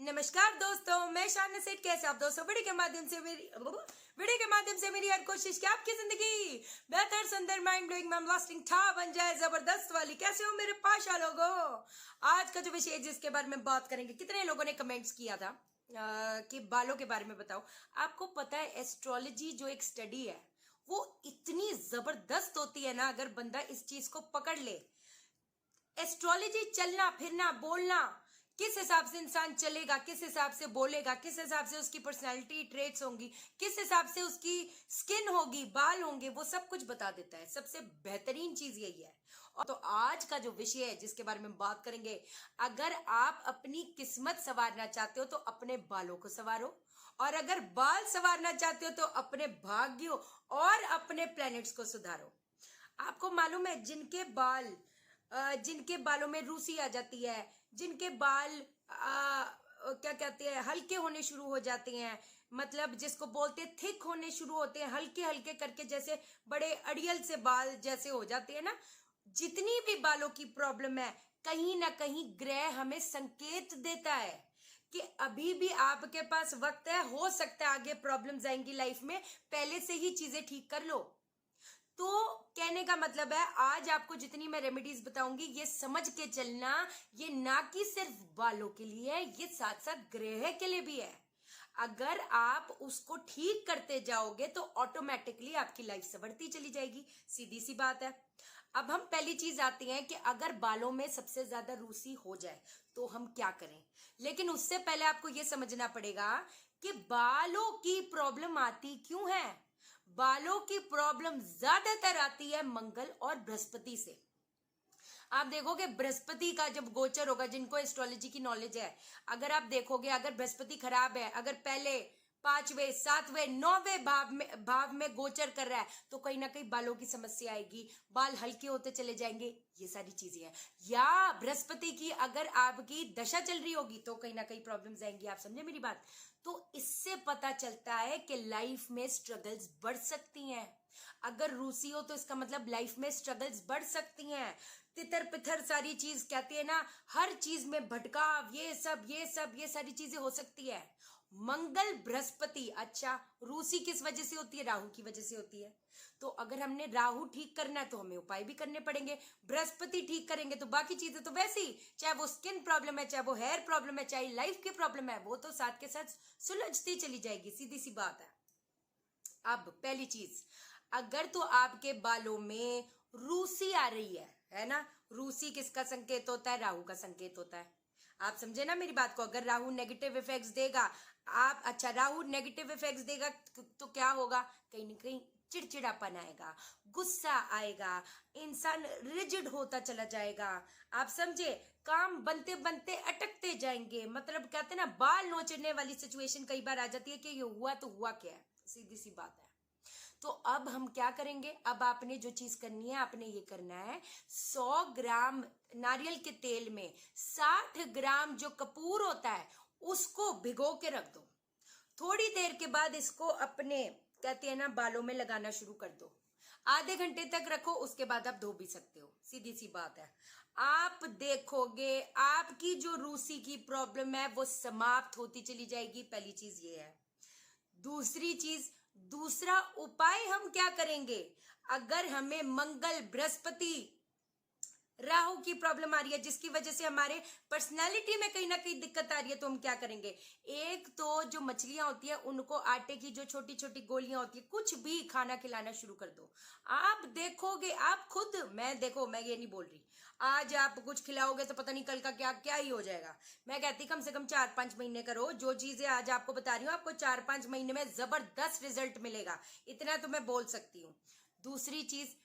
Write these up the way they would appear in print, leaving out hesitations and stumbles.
नमस्कार दोस्तों, मैं शान सेठ। कैसे आप दोस्तों? वीडियो के माध्यम से मेरी हर कोशिश कि आपकी जिंदगी बेहतर, सुंदर, माइंड ब्लोइंग, मैम लास्टिंग था बन जाए, जबरदस्त वाली। कैसे हो मेरे पाशा लोगों? आज का जो विषय है जिसके बारे में बात करेंगे, कितने लोगों ने कमेंट्स किया था कि बालों के बारे में बताओ। आपको पता है एस्ट्रोलॉजी जो एक स्टडी है वो इतनी जबरदस्त होती है ना, अगर बंदा इस चीज को पकड़ ले। एस्ट्रोलॉजी, चलना फिरना बोलना, किस हिसाब से इंसान चलेगा, किस हिसाब से बोलेगा, किस हिसाब से उसकी पर्सनालिटी ट्रेट्स होंगी, किस हिसाब से उसकी स्किन होगी, बाल होंगे, वो सब कुछ बता देता है। सबसे बेहतरीन चीज यही है। और तो आज का जो विषय है जिसके बारे में बात करेंगे, अगर आप अपनी किस्मत संवारना चाहते हो तो अपने बालों को संवारो, और अगर बाल संवारना चाहते हो तो अपने भाग्यों और अपने प्लैनेट्स को सुधारो। आपको मालूम है जिनके बालों में रूसी आ जाती है, जिनके बाल क्या कहते हैं, हल्के होने शुरू हो जाते हैं, मतलब जिसको बोलते हैं थिक होने शुरू होते हैं, हल्के हल्के करके, जैसे बड़े अड़ियल से बाल जैसे हो जाते हैं ना। जितनी भी बालों की प्रॉब्लम है, कहीं ना कहीं ग्रह हमें संकेत देता है कि अभी भी आपके पास वक्त है, हो सकता है आगे प्रॉब्लम्स आएंगी लाइफ में, पहले से ही चीजें ठीक कर लो। तो कहने का मतलब है, आज आपको जितनी मैं रेमेडीज बताऊंगी ये समझ के चलना, ये ना कि सिर्फ बालों के लिए है, ये साथ साथ ग्रह के लिए भी है। अगर आप उसको ठीक करते जाओगे तो ऑटोमेटिकली आपकी लाइफ संवरती चली जाएगी। सीधी सी बात है। अब हम पहली चीज आती है कि अगर बालों में सबसे ज्यादा रूसी हो जाए तो हम क्या करें। लेकिन उससे पहले आपको यह समझना पड़ेगा कि बालों की प्रॉब्लम आती क्यों है। बालों की प्रॉब्लम ज्यादातर आती है मंगल और बृहस्पति से। आप देखोगे बृहस्पति का जब गोचर होगा, जिनको एस्ट्रोलॉजी की नॉलेज है, अगर आप देखोगे अगर बृहस्पति खराब है, अगर पहले 5वें 7वें 9वें भाव में गोचर कर रहा है तो कहीं ना कहीं बालों की समस्या आएगी, बाल हल्के होते चले जाएंगे, ये सारी चीजें हैं। या बृहस्पति की अगर आपकी दशा चल रही होगी तो कहीं ना कहीं प्रॉब्लम्स आएंगी। आप समझे मेरी बात? तो इससे पता चलता है कि लाइफ में स्ट्रगल्स बढ़ सकती हैं। अगर रूसी हो तो इसका मतलब लाइफ में स्ट्रगल्स बढ़ सकती हैं। तितर पिथर सारी चीज कहती है ना, हर चीज में भटकाव, ये सारी चीजें हो सकती है। मंगल बृहस्पति, अच्छा रूसी किस वजह से होती है? राहु की वजह से होती है। तो अगर हमने राहु ठीक करना है तो हमें उपाय भी करने पड़ेंगे। बृहस्पति ठीक करेंगे तो बाकी चीजें तो वैसे ही, चाहे वो स्किन प्रॉब्लम है, चाहे वो हेयर प्रॉब्लम है, चाहे लाइफ की प्रॉब्लम है, वो तो साथ के साथ सुलझती चली जाएगी। सीधी सी बात है। अब पहली चीज, अगर तो आपके बालों में रूसी आ रही है ना, रूसी किसका संकेत होता है? राहु का संकेत होता है। आप समझे ना मेरी बात को? अगर राहु नेगेटिव इफेक्ट्स देगा, राहु नेगेटिव इफेक्ट्स देगा तो क्या होगा? कहीं ना कहीं चिड़चिड़ापन आएगा, गुस्सा आएगा, इंसान रिजिड होता चला जाएगा। आप समझे? काम बनते बनते अटकते जाएंगे, मतलब कहते हैं ना, बाल नोचने वाली सिचुएशन कई बार आ जाती है कि ये हुआ तो हुआ क्या है। सीधी सी बात है। तो अब हम क्या करेंगे? अब आपने जो चीज करनी है, आपने ये करना है, 100 ग्राम नारियल के तेल में 60 ग्राम जो कपूर होता है उसको भिगो के रख दो। थोड़ी देर के बाद इसको अपने, कहते हैं ना, बालों में लगाना शुरू कर दो। आधे घंटे तक रखो, उसके बाद आप धो भी सकते हो। सीधी सी बात है। आप देखोगे आपकी जो रूसी की प्रॉब्लम है वो समाप्त होती चली जाएगी। पहली चीज ये है। दूसरी चीज, दूसरा उपाय हम क्या करेंगे? अगर हमें मंगल बृहस्पति राहु की प्रॉब्लम आ रही है जिसकी वजह से हमारे पर्सनालिटी में कहीं ना कहीं दिक्कत आ रही है, तो हम क्या करेंगे? एक तो जो मछलियां होती है उनको आटे की जो छोटी छोटी गोलियां होती है, कुछ भी खाना खिलाना शुरू कर दो। आप देखोगे, आप खुद, मैं ये नहीं बोल रही आज आप कुछ खिलाओगे तो पता नहीं कल का क्या क्या ही हो जाएगा। मैं कहती कम से कम 4-5 महीने करो। जो चीजें आज आपको बता रही हूँ, आपको 4-5 महीने में जबरदस्त रिजल्ट मिलेगा, इतना तो मैं बोल सकती हूँ। दूसरी चीज,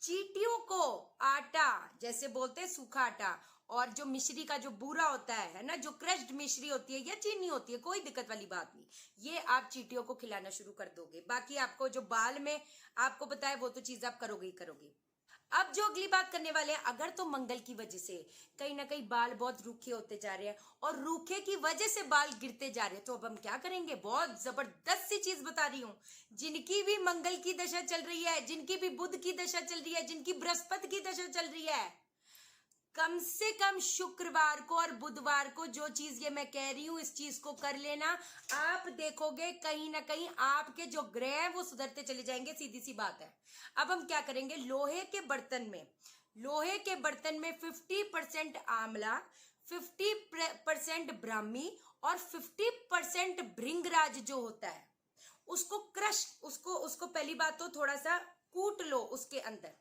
चींटियों को आटा, जैसे बोलते हैं सूखा आटा, और जो मिश्री का जो बूरा होता है ना, जो क्रश्ड मिश्री होती है या चीनी होती है, कोई दिक्कत वाली बात नहीं, ये आप चींटियों को खिलाना शुरू कर दोगे। बाकी आपको जो बाल में आपको बताए वो तो चीज आप करोगे ही करोगे। अब जो अगली बात करने वाले हैं, अगर तो मंगल की वजह से कहीं ना कहीं बाल बहुत रूखे होते जा रहे हैं और रूखे की वजह से बाल गिरते जा रहे हैं, तो अब हम क्या करेंगे? बहुत जबरदस्त सी चीज बता रही हूं। जिनकी भी मंगल की दशा चल रही है, जिनकी भी बुध की दशा चल रही है, जिनकी बृहस्पति की दशा चल रही है, कम से कम शुक्रवार को और बुधवार को जो चीज ये मैं कह रही हूं इस चीज को कर लेना। आप देखोगे कहीं ना कहीं आपके जो ग्रह हैं वो सुधरते चले जाएंगे, सीधी सी बात है। अब हम क्या करेंगे, लोहे के बर्तन में 50% आंवला, 50% ब्राह्मी और 50% भृंगराज जो होता है उसको क्रश, उसको पहली बात तो थोड़ा सा कूट लो उसके अंदर।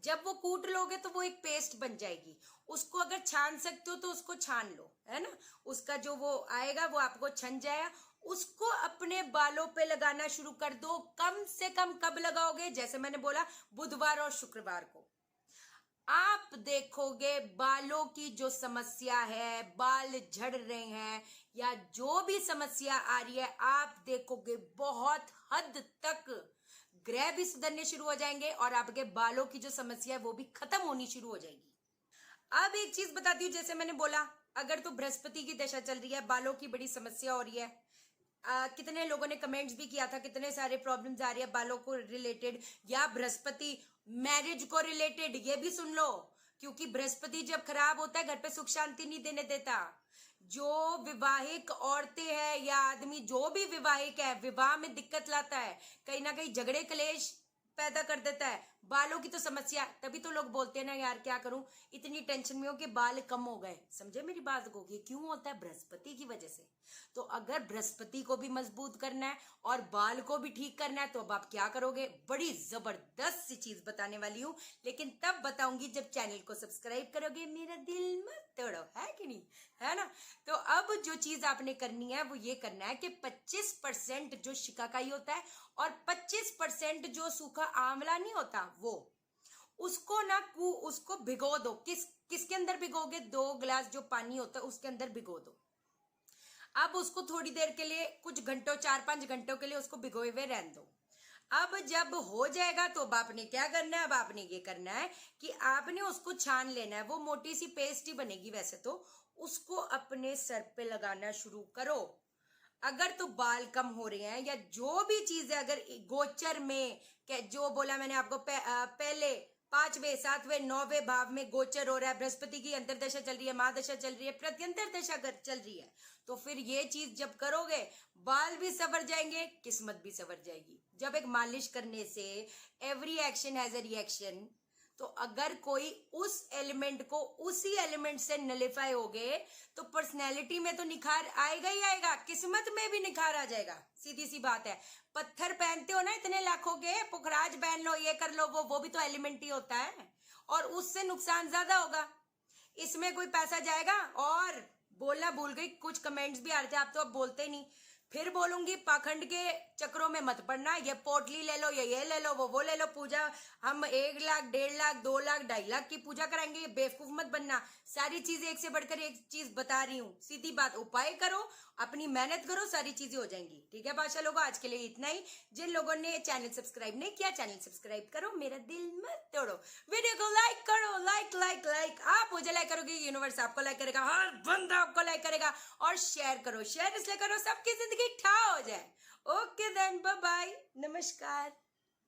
जब वो कूट लोगे तो वो एक पेस्ट बन जाएगी। उसको अगर छान सकते हो तो उसको छान लो, है ना। उसका जो वो आएगा वो आपको छन जाएगा। उसको अपने बालों पे लगाना शुरू कर दो। कम से कम कब लगाओगे, जैसे मैंने बोला बुधवार और शुक्रवार को। आप देखोगे बालों की जो समस्या है, बाल झड़ रहे हैं या जो भी समस्या आ रही है, आप देखोगे बहुत हद तक ग्रह भी सुधरने शुरू हो जाएंगे और आपके बालों की जो समस्या है वो भी खत्म होनी शुरू हो जाएगी। अब एक चीज बताती हूँ, जैसे मैंने बोला अगर तो बृहस्पति की दशा चल रही है, बालों की बड़ी समस्या हो रही है, कितने लोगों ने कमेंट्स भी किया था, कितने सारे प्रॉब्लम्स आ रही है बालों को रिलेटेड या बृहस्पति मैरिज को रिलेटेड, ये भी सुन लो। क्योंकि बृहस्पति जब खराब होता है घर पे सुख शांति नहीं देने देता। जो विवाहिक औरतें हैं या आदमी जो भी विवाहिक है, विवाह में दिक्कत लाता है, कहीं ना कहीं झगड़े कलेश पैदा कर देता है। बालों की तो समस्या, तभी तो लोग बोलते हैं ना यार क्या करूं, इतनी टेंशन में हो कि बाल कम हो गए। समझे मेरी बात को, ये क्यों होता है, बृहस्पति की वजह से। तो अगर बृहस्पति को भी मजबूत करना है और बाल को भी ठीक करना है तो अब आप क्या करोगे, बड़ी जबरदस्त सी चीज बताने वाली हूँ, लेकिन तब बताऊंगी जब चैनल को सब्सक्राइब करोगे। मेरा दिल मत तोड़ो, है कि नहीं, है ना। तो अब जो चीज आपने करनी है वो ये करना है कि 25% जो शिकाकाई होता है और 25% जो सूखा आंवला नहीं होता वो, उसको ना उसको भिगो दो। किसके अंदर भिगोगे, 2 गिलास जो पानी होता है उसके अंदर भिगो दो। अब उसको थोड़ी देर के लिए, कुछ घंटों, 4-5 घंटों के लिए उसको भिगोए हुए रहने दो। अब जब हो जाएगा तो अब आपने क्या करना है, अब आपने ये करना है कि आपने उसको छान लेना है। वो मोटी सी पेस्ट ही बनेगी वैसे तो। उसको अपने सर पे लगाना शुरू करो। अगर तो बाल कम हो रहे हैं या जो भी चीज है, अगर गोचर में जो बोला मैंने आपको पहले 5वें 7वें 9वें भाव में गोचर हो रहा है, बृहस्पति की अंतरदशा चल रही है, महादशा चल रही है, प्रत्यंतर दशा चल रही है, तो फिर ये चीज जब करोगे बाल भी संवर जाएंगे, किस्मत भी संवर जाएगी। जब एक मालिश करने से every action has a reaction, तो अगर कोई उस एलिमेंट को उसी एलिमेंट से नलिफाई हो गए तो पर्सनैलिटी में तो निखार आएगा ही आएगा, किस्मत में भी निखार आ जाएगा। सीधी सी बात है। पत्थर पहनते हो ना इतने लाखों के, पुखराज पहन लो, ये कर लो, वो भी तो एलिमेंट ही होता है और उससे नुकसान ज्यादा होगा। इसमें कोई पैसा जाएगा। और बोलना भूल गई, कुछ कमेंट्स भी आ रहे थे, आप तो अब बोलते ही नहीं, फिर बोलूंगी पाखंड के चक्रों में मत पड़ना। ये पोटली ले लो, ये ले लो, वो ले लो, पूजा हम 1 लाख 1.5 लाख 2 लाख 2.5 लाख की पूजा कराएंगे, ये बेवकूफ मत बनना। सारी चीजें एक से बढ़कर एक चीज बता रही हूँ, सीधी बात। उपाय करो, अपनी मेहनत करो, सारी चीजें हो जाएंगी। ठीक है बादशाह लोगों, आज के लिए इतना ही। जिन लोगों ने चैनल सब्सक्राइब नहीं किया, चैनल सब्सक्राइब करो, मेरा दिल मत तोड़ो, वीडियो को लाइक करो, लाइक लाइक लाइक। आप मुझे लाइक करोगे, यूनिवर्स आपको लाइक करेगा, हर बंदा आपको लाइक करेगा। और शेयर करो, शेयर इसलिए करो सबकी जिंदगी ठा हो जाए। ओके देन, बाय बाय, नमस्कार।